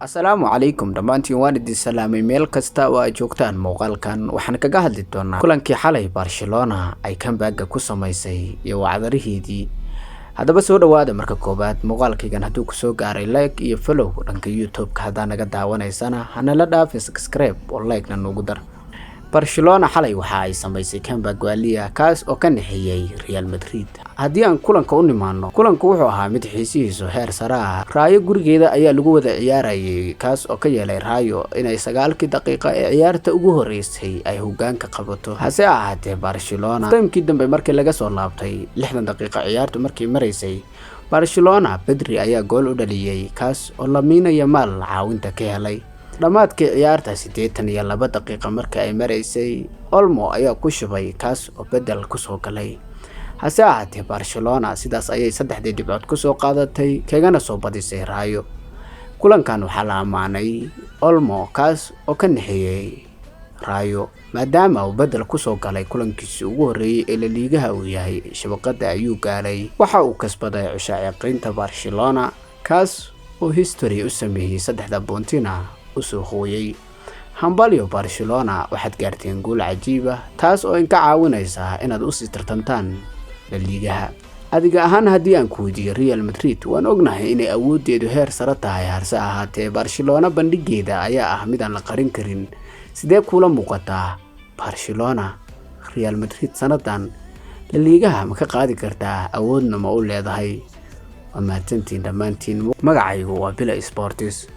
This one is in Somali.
Asalaamu calaykum dhamaantiin waan idin salaamay meel kasta oo aad joogtaan muuqaalkan waxaan kaga hadli doonaa kulankii xalay Barcelona ay comeback ku samaysay iyo wacdarihiidii haddaba soo dhawaada marka koobaad muuqaalkaygan hadduu ku soo gaaray like iyo follow dhanka YouTube-ka hadaa naga daawanaysana hana la dhaafin subscribe oo like-na noogu dar Barcelona xalay waxa ay samaysay comeback waaliya kaas oo ka nixiyay Real Madrid haddii aan kulanka u nimaano kulanku wuxuu ahaa mid xiisihiisu heer sare ah Rayo gurigeeda ayaa lagu wada ciyaarayay kaas oo ka yeelay Rayo inay 9 daqiiqo ee ciyaarta ugu horeysay ay hoggaanka qabato hase ahaatee Barcelona timkii dambe markii laga soo laabtay 60 daqiiqo ciyaartu markii mareysay Barcelona Pedri ayaa gool u dhaliyay kaas oo Lamine Yamal caawinta ka helay dhamaadkii ciyaarta 82 daqiiqo markii ay mareysay Olmo ayaa ku shubay kaas oo bedel ku soo galay hase ahaatee Barcelona sidaas ayay 3 dhibcood ku soo qaadatay kagana soo badisay Rayo kulankan waxa la amaanay Olmo kaas oo ka nixiyay Rayo maadaama uu bedel ku soo galay kulankiisii ugu horeeyay ee La Liga uu yahay shabaqada ayuu gaaray waxa uu kasbaday cushaaqeynta Barcelona kaas oo history u sameeyay 3 boontina usoo hooyay hambalyo Barcelona waxaad gaarteen gool cajiib ah taas oo in ka caawinaysa inaad u sii tartantaan La Liga adiga ahaan haddii aan ku weydiiyo Real Madrid waan ognahay inay awoodeedu heer sare tahay harse ahaatee Barcelona bandhigeeda ayaa ah mid aan la qarin karin sidee kula muuqataa Barcelona Real Madrid sanadan La Liga ma ka qaadi kartaa awoodna ma u leedahay waa mahadsantiin dhamaantiin magacaygu waa Bila Sports